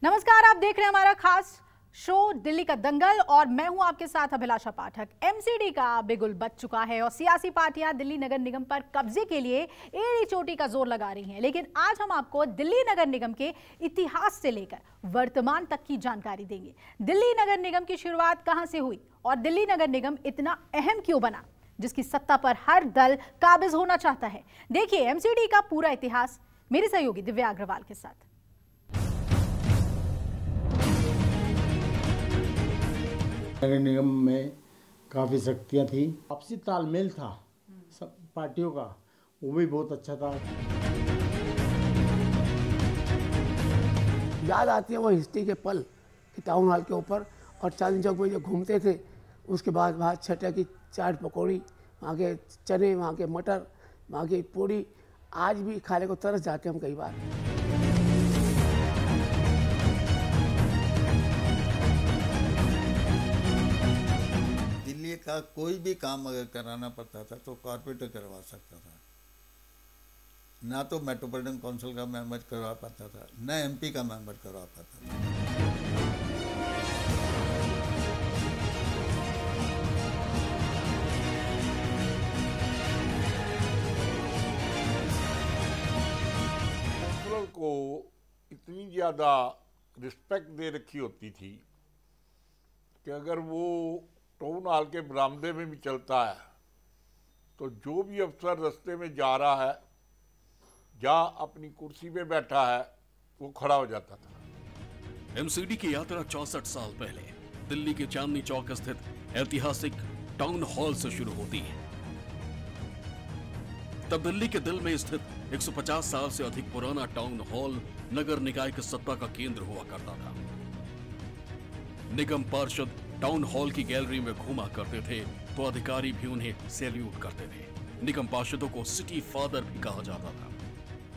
नमस्कार, आप देख रहे हैं हमारा खास शो दिल्ली का दंगल और मैं हूं आपके साथ अभिलाषा पाठक। एमसीडी का बिगुल बज चुका है और सियासी पार्टियां दिल्ली नगर निगम पर कब्जे के लिए एड़ी चोटी का जोर लगा रही हैं। लेकिन आज हम आपको दिल्ली नगर निगम के इतिहास से लेकर वर्तमान तक की जानकारी देंगे। दिल्ली नगर निगम की शुरुआत कहां से हुई और दिल्ली नगर निगम इतना अहम क्यों बना, जिसकी सत्ता पर हर दल काबिज होना चाहता है। देखिए एमसीडी का पूरा इतिहास मेरे सहयोगी दिव्या अग्रवाल के साथ। नगर निगम में काफ़ी शक्तियाँ थी, आपसी तालमेल था सब पार्टियों का, वो भी बहुत अच्छा था। याद आती है वो हिस्ट्री के पल कि टाउन हॉल के ऊपर और चांदनी चौक में जो घूमते थे, उसके बाद वहाँ छठा की चाट पकौड़ी, वहाँ के चने, वहाँ के मटर, वहाँ की पूड़ी, आज भी खाने को तरस जाते हैं हम कई बार। दिल्ली का कोई भी काम अगर कराना पड़ता था तो कॉर्पोरेटर करवा सकता था, ना तो मेट्रोपॉलिटन काउंसिल का मेंबर करवा पाता था, ना एमपी का मेंबर करवा पाता था। काउंसलर को इतनी ज़्यादा रिस्पेक्ट दे रखी होती थी कि अगर वो टाउन हॉल के बरामदे में भी चलता है तो जो भी अफसर रास्ते में जा रहा है, जहाँ अपनी कुर्सी पे बैठा है, वो खड़ा हो जाता था। एमसीडी की यात्रा 64 साल पहले दिल्ली के चांदनी चौक स्थित ऐतिहासिक टाउन हॉल से शुरू होती है। तब दिल्ली के दिल में स्थित 150 साल से अधिक पुराना टाउन हॉल नगर निकाय की सत्ता का केंद्र हुआ करता था। निगम पार्षद टाउन हॉल की गैलरी में घूमा करते थे तो अधिकारी भी उन्हें सैल्यूट करते थे। निगम पार्षदों को सिटी फादर भी कहा जाता था।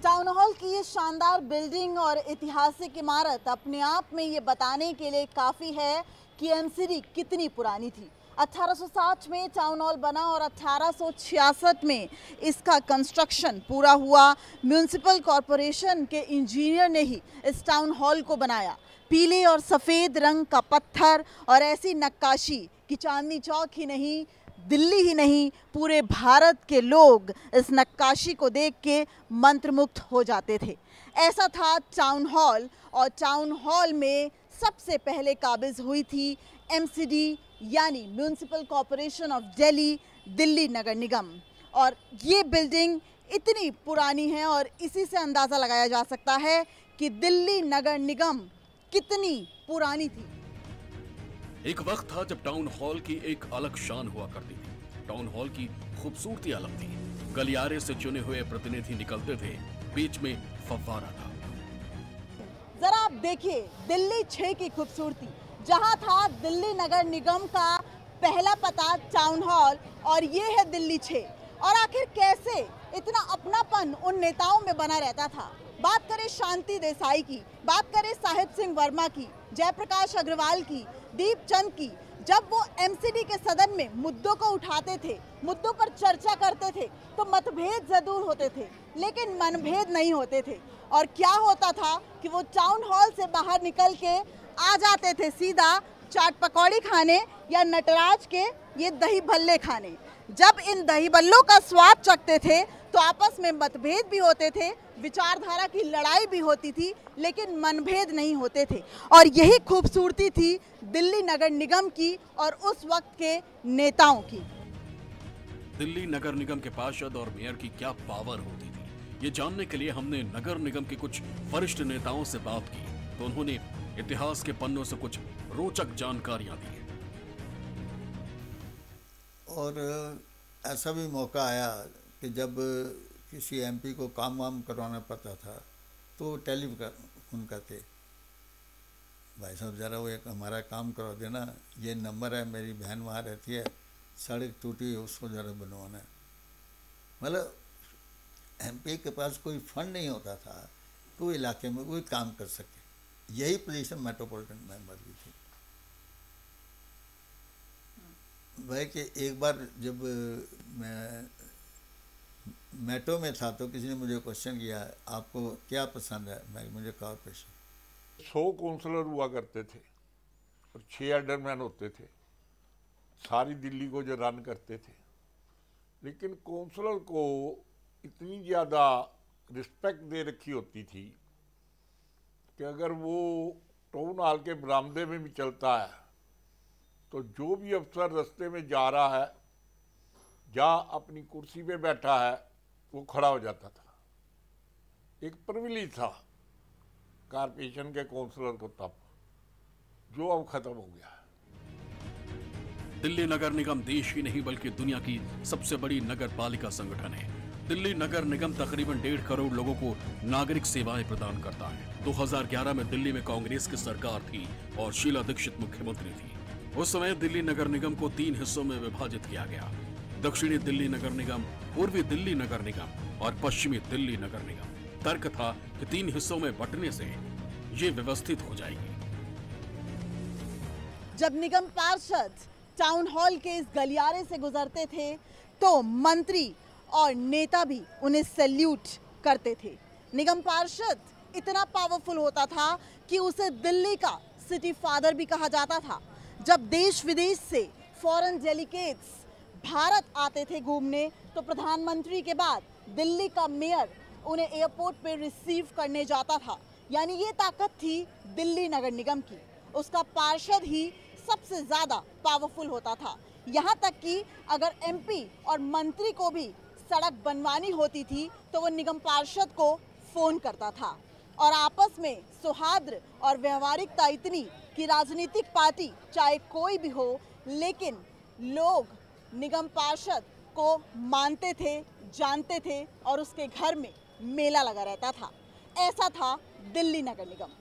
टाउन हॉल की ये शानदार बिल्डिंग और ऐतिहासिक इमारत अपने आप में ये बताने के लिए काफ़ी है कि एमसीडी कितनी पुरानी थी। 1860 में टाउन हॉल बना और 1866 में इसका कंस्ट्रक्शन पूरा हुआ। म्यूनिसिपल कॉरपोरेशन के इंजीनियर ने ही इस टाउन हॉल को बनाया। पीले और सफ़ेद रंग का पत्थर और ऐसी नक्काशी कि चांदनी चौक ही नहीं, दिल्ली ही नहीं, पूरे भारत के लोग इस नक्काशी को देख के मंत्रमुग्ध हो जाते थे। ऐसा था टाउन हॉल और टाउन हॉल में सबसे पहले काबिज हुई थी एमसीडी यानी municipal corporation of Delhi, Delhi नगर निगम। और ये बिल्डिंग इतनी पुरानी है और इसी से अंदाज़ा लगाया जा सकता है कि दिल्ली नगर निगम कितनी पुरानी थी। एक वक्त था जब टाउन हॉल की एक अलग शान हुआ करती थी। टाउन हॉल की खूबसूरती अलग थी। गलियारे से चुने हुए प्रतिनिधि निकलते थे, बीच में फव्वारा था। जरा आप देखिए दिल्ली 6 की खूबसूरती, जहां था दिल्ली नगर निगम का पहला पता टाउन हॉल और ये है दिल्ली 6। और आखिर कैसे इतना अपनापन उन नेताओं में बना रहता था। बात करें शांति देसाई की, बात करें साहिब सिंह वर्मा की, जयप्रकाश अग्रवाल की, दीपचंद की, जब वो एमसीडी के सदन में मुद्दों को उठाते थे, मुद्दों पर चर्चा करते थे तो मतभेद जरूर होते थे लेकिन मनभेद नहीं होते थे। और क्या होता था कि वो टाउन हॉल से बाहर निकल के आ जाते थे सीधा चाट पकौड़ी खाने या नटराज के ये दही भल्ले खाने। जब इन दही भल्लों का स्वाद चखते थे तो आपस में मतभेद भी होते थे, विचारधारा की लड़ाई भी होती थी, लेकिन मनभेद नहीं होते थे। और यही खूबसूरती थी दिल्ली नगर निगम की और उस वक्त के नेताओं की। दिल्ली नगर निगम के पार्षद और मेयर की क्या पावर होती थी, ये जानने के लिए हमने नगर निगम के कुछ वरिष्ठ नेताओं से बात की तो उन्होंने इतिहास के पन्नों से कुछ रोचक जानकारियां दी। और ऐसा भी मौका आया कि जब किसी एमपी को काम वाम करवाना पड़ता था तो टेलीफोन करके, भाई साहब ज़रा वो एक हमारा काम करवा देना, ये नंबर है, मेरी बहन वहाँ रहती है, सड़क टूटी है, उसको ज़रा बनवाना है। मतलब एमपी के पास कोई फंड नहीं होता था तो इलाके में कोई काम कर सके। यही पोजीशन मेट्रोपॉलिटन मेंबर की थी। भाई कि एक बार जब मैं मेट्रो में था तो किसी ने मुझे क्वेश्चन किया, आपको क्या पसंद है? मुझे कॉर्पोरेशन। 100 काउंसलर हुआ करते थे और 6 एडरमैन होते थे, सारी दिल्ली को जो रन करते थे। लेकिन काउंसलर को इतनी ज़्यादा रिस्पेक्ट दे रखी होती थी कि अगर वो टाउन हॉल के बरामदे में भी चलता है तो जो भी अफसर रास्ते में जा रहा है, जहाँ अपनी कुर्सी पे बैठा है, वो खड़ा हो जाता था। एक प्रिविलेज था कारपोरेशन के काउंसलर को तब, जो अब खत्म हो गया है। दिल्ली नगर निगम देश ही नहीं बल्कि दुनिया की सबसे बड़ी नगर पालिका संगठन है। दिल्ली नगर निगम तकरीबन 1.5 करोड़ लोगों को नागरिक सेवाएं प्रदान करता है। 2011 में दिल्ली में कांग्रेस की सरकार थी और शीला दीक्षित मुख्यमंत्री थी। उस समय दिल्ली नगर निगम को 3 हिस्सों में विभाजित किया गया: दक्षिणी दिल्ली नगर निगम, पूर्वी दिल्ली नगर निगम और पश्चिमी दिल्ली नगर निगम। तर्क था कि 3 हिस्सों में बंटने से ये व्यवस्थित हो जाएगी। जब निगम पार्षद टाउन हॉल के इस गलियारे से गुजरते थे तो मंत्री और नेता भी उन्हें सैल्यूट करते थे। निगम पार्षद इतना पावरफुल होता था कि उसे दिल्ली का सिटी फादर भी कहा जाता था। जब देश विदेश से फॉरेन डेलीगेट्स भारत आते थे घूमने तो प्रधानमंत्री के बाद दिल्ली का मेयर उन्हें एयरपोर्ट पे रिसीव करने जाता था। यानी ये ताकत थी दिल्ली नगर निगम की। उसका पार्षद ही सबसे ज्यादा पावरफुल होता था। यहाँ तक कि अगर एमपी और मंत्री को भी सड़क बनवानी होती थी तो वो निगम पार्षद को फोन करता था। और आपस में सौहार्द और व्यवहारिकता इतनी कि राजनीतिक पार्टी चाहे कोई भी हो, लेकिन लोग निगम पार्षद को मानते थे, जानते थे और उसके घर में मेला लगा रहता था। ऐसा था दिल्ली नगर निगम।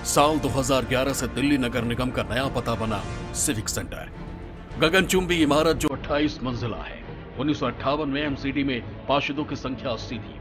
साल 2011 से दिल्ली नगर निगम का नया पता बना सिविक सेंटर। गगनचुंबी इमारत जो 28 मंजिला है। 1958 में एमसीडी में पार्षदों की संख्या 80 थी।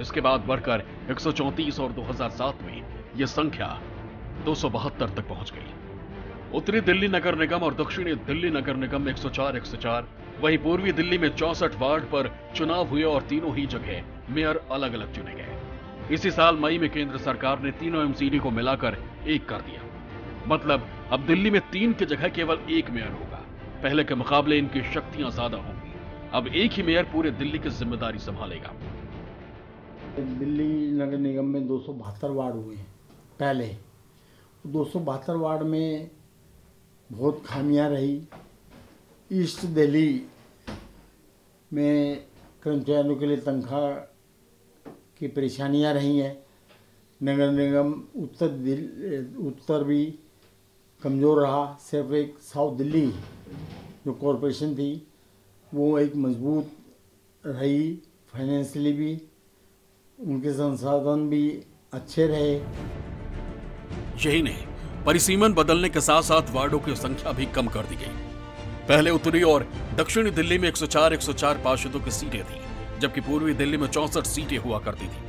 इसके बाद बढ़कर 134 और 2007 में यह संख्या 272 तक पहुंच गई। उत्तरी दिल्ली नगर निगम और दक्षिणी दिल्ली नगर निगम में 104, वहीं पूर्वी दिल्ली में 64 वार्ड पर चुनाव हुए और तीनों ही जगह मेयर अलग अलग चुने गए। इसी साल मई में केंद्र सरकार ने तीनों एमसीडी को मिलाकर एक कर दिया। मतलब अब दिल्ली में 3 की जगह केवल 1 मेयर होगा। पहले के मुकाबले इनकी शक्तियां ज्यादा होंगी। अब एक ही मेयर पूरे दिल्ली की जिम्मेदारी संभालेगा। दिल्ली नगर निगम में 272 वार्ड हुए हैं। पहले 272 वार्ड में बहुत खामियां रही। ईस्ट दिल्ली में कर्मचारियों के लिए तनख्वाह की परेशानियां रही हैं। नगर निगम उत्तर भी कमज़ोर रहा। सिर्फ एक साउथ दिल्ली जो कॉरपोरेशन थी वो एक मजबूत रही, फाइनेंशियली भी उनके संसाधन भी अच्छे रहे। यही नहीं, परिसीमन बदलने के साथ साथ वार्डों की संख्या भी कम कर दी गई। पहले उत्तरी और दक्षिणी दिल्ली में 104 पार्षदों की सीटें थी, जबकि पूर्वी दिल्ली में 64 सीटें हुआ करती थी।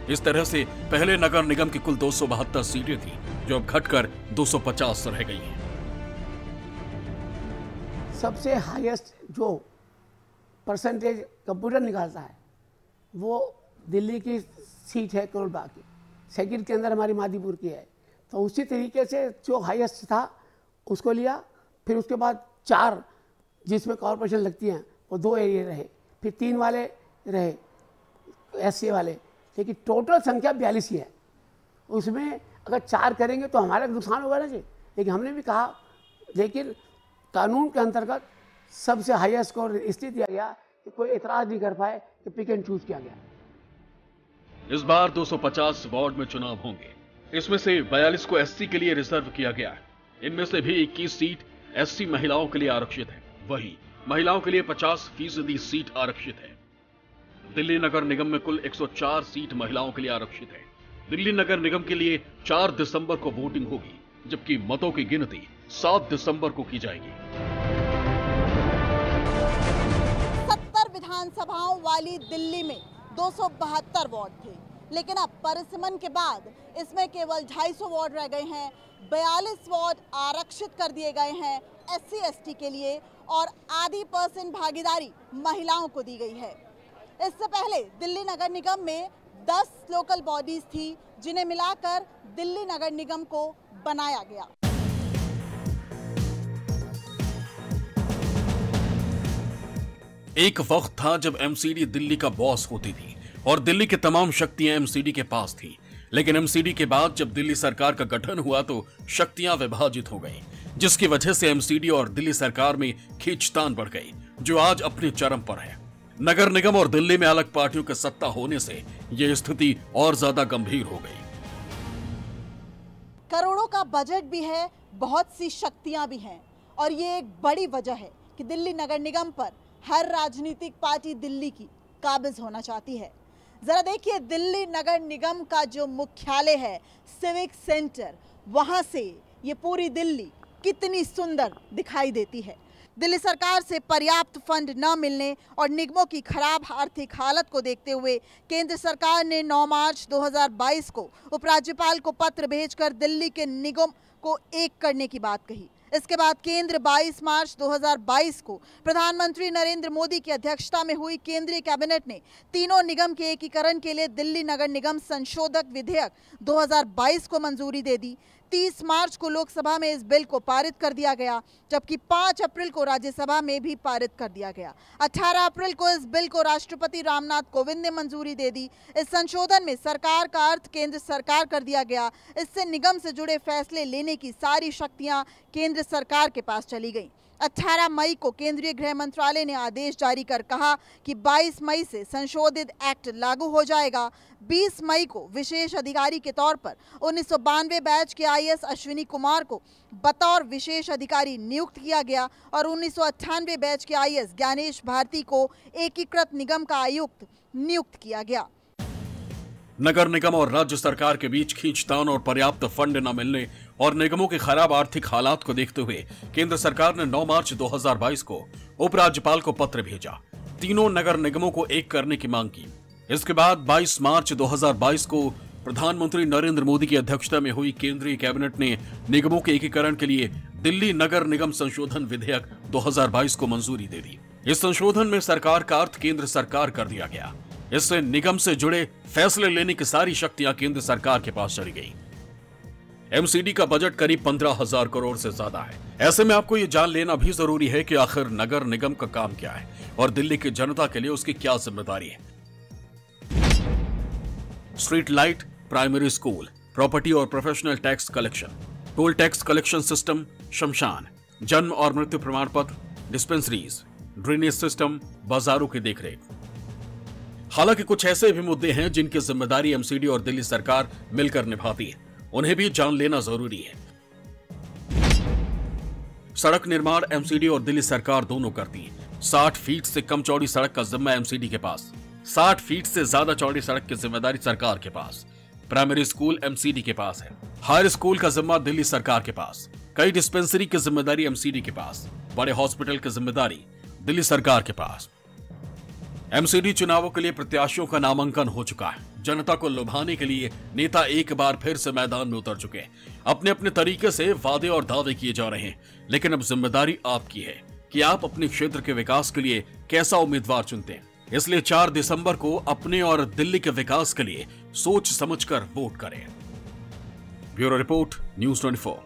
इस तरह से पहले नगर निगम की कुल 272 सीटें थी, जो अब घटकर 250 रह गई हैं। सबसे हाईएस्ट जो परसेंटेज कंप्यूटर निकालता है वो दिल्ली की सीट है करोल बाग की। सेकंड के अंदर हमारी मादीपुर की है। तो उसी तरीके से जो हाईएस्ट था उसको लिया। फिर उसके बाद 4 जिसमें कॉरपोरेशन लगती हैं वो 2 एरिया रहे, फिर 3 वाले रहे एससी वाले, लेकिन टोटल संख्या 42 ही है। उसमें अगर 4 करेंगे तो हमारा नुकसान होगा ना जी। लेकिन हमने भी कहा, लेकिन कानून के अंतर्गत सबसे हाईएस्ट को इसलिए दिया गया कि कोई एतराज नहीं कर पाए कि पिक एंड चूज किया गया। इस बार 250 वार्ड में चुनाव होंगे। इसमें से 42 को एससी के लिए रिजर्व किया गया है। इनमें से भी 21 सीट एससी महिलाओं के लिए आरक्षित है। वहीं महिलाओं के लिए 50% सीट आरक्षित है। दिल्ली नगर निगम में कुल 104 सीट महिलाओं के लिए आरक्षित है। दिल्ली नगर निगम के लिए 4 दिसंबर को वोटिंग होगी, जबकि मतों की गिनती 7 दिसंबर को की जाएगी। 70 विधानसभाओं वाली दिल्ली में 272 वार्ड थे। लेकिन अब परिसीमन के बाद इसमें केवल 250 वार्ड रह गए हैं। 42 वार्ड आरक्षित कर दिए गए हैं SC/ST के लिए और आधी % भागीदारी महिलाओं को दी गई है। इससे पहले दिल्ली नगर निगम में 10 लोकल बॉडीज थी, जिन्हें मिलाकर दिल्ली नगर निगम को बनाया गया। एक वक्त था जब MCD दिल्ली का बॉस होती थी और दिल्ली की तमाम शक्तियां MCD के पास थी। लेकिन MCD के बाद जब दिल्ली सरकार का गठन हुआ तो शक्तियां विभाजित हो गईं, जिसकी वजह से MCD और दिल्ली सरकार में खींचतान बढ़ गई, जो आज अपने चरम पर है। नगर निगम और दिल्ली में अलग पार्टियों की सत्ता होने से यह स्थिति और ज्यादा गंभीर हो गई। करोड़ों का बजट भी है, बहुत सी शक्तियां भी हैं और ये एक बड़ी वजह है कि दिल्ली नगर निगम पर हर राजनीतिक पार्टी दिल्ली की काबिज होना चाहती है। जरा देखिए, दिल्ली नगर निगम का जो मुख्यालय है सिविक सेंटर, वहां से ये पूरी दिल्ली कितनी सुंदर दिखाई देती है। दिल्ली सरकार से पर्याप्त फंड न मिलने और निगमों की खराब आर्थिक हालत को देखते हुए केंद्र सरकार ने 9 मार्च 2022 को उपराज्यपाल को पत्र भेजकर दिल्ली के निगम को एक करने की बात कही। इसके बाद केंद्र 22 मार्च 2022 को प्रधानमंत्री नरेंद्र मोदी की अध्यक्षता में हुई केंद्रीय कैबिनेट ने तीनों निगम के एकीकरण के लिए दिल्ली नगर निगम संशोधक विधेयक 2022 को मंजूरी दे दी। 30 मार्च को लोकसभा में इस बिल को पारित कर दिया गया, जबकि 5 अप्रैल को राज्यसभा में भी पारित कर दिया गया। 18 अप्रैल को इस बिल को राष्ट्रपति रामनाथ कोविंद ने मंजूरी दे दी। इस संशोधन में सरकार का अर्थ केंद्र सरकार कर दिया गया। इससे निगम से जुड़े फैसले लेने की सारी शक्तियां केंद्र सरकार के पास चली गई। 18 मई को केंद्रीय गृह मंत्रालय ने आदेश जारी कर कहा कि 22 मई से संशोधित एक्ट लागू हो जाएगा। 20 मई को विशेष अधिकारी के तौर पर 1992 बैच के IAS अश्विनी कुमार को बतौर विशेष अधिकारी नियुक्त किया गया और 1998 बैच के IAS ज्ञानेश भारती को एकीकृत निगम का आयुक्त नियुक्त किया गया। नगर निगम और राज्य सरकार के बीच खींचतान और पर्याप्त फंड न मिलने और निगमों के खराब आर्थिक हालात को देखते हुए केंद्र सरकार ने 9 मार्च 2022 को उपराज्यपाल को पत्र भेजा, तीनों नगर निगमों को एक करने की मांग की। इसके बाद 22 मार्च 2022 को प्रधानमंत्री नरेंद्र मोदी की अध्यक्षता में हुई केंद्रीय कैबिनेट ने निगमों के एकीकरण के लिए दिल्ली नगर निगम संशोधन विधेयक 2022 को मंजूरी दे दी। इस संशोधन में सरकार का अर्थ केंद्र सरकार कर दिया गया। इससे निगम से जुड़े फैसले लेने की सारी शक्तियां केंद्र सरकार के पास चली गई। MCD का बजट करीब 15,000 करोड़ से ज्यादा है। ऐसे में आपको ये जान लेना भी जरूरी है कि आखिर नगर निगम का काम क्या है और दिल्ली की जनता के लिए उसकी क्या जिम्मेदारी है। Street light, primary school, property और professional tax collection, toll tax collection system, शमशान, जन्म और मृत्यु प्रमाण पत्र, डिस्पेंसरीज, ड्रेनेज सिस्टम, बाजारों की देखरेख। हालांकि कुछ ऐसे भी मुद्दे हैं जिनकी जिम्मेदारी MCD और दिल्ली सरकार मिलकर निभाती है, उन्हें भी जान लेना जरूरी है। सड़क निर्माण MCD और दिल्ली सरकार दोनों करती है। 60 फीट से कम चौड़ी सड़क का जिम्मा MCD के पास, 60 फीट से ज्यादा चौड़ी सड़क की जिम्मेदारी सरकार के पास। प्राइमरी स्कूल MCD के पास है, हायर स्कूल का जिम्मा दिल्ली सरकार के पास। कई डिस्पेंसरी की जिम्मेदारी MCD के पास, बड़े हॉस्पिटल की जिम्मेदारी दिल्ली सरकार के पास। MCD चुनावों के लिए प्रत्याशियों का नामांकन हो चुका है। जनता को लुभाने के लिए नेता एक बार फिर से मैदान में उतर चुके हैं। अपने अपने तरीके से वादे और दावे किए जा रहे हैं, लेकिन अब जिम्मेदारी आपकी है कि आप अपने क्षेत्र के विकास के लिए कैसा उम्मीदवार चुनते हैं। इसलिए 4 दिसंबर को अपने और दिल्ली के विकास के लिए सोच समझकर वोट करें। Bureau report, news 24।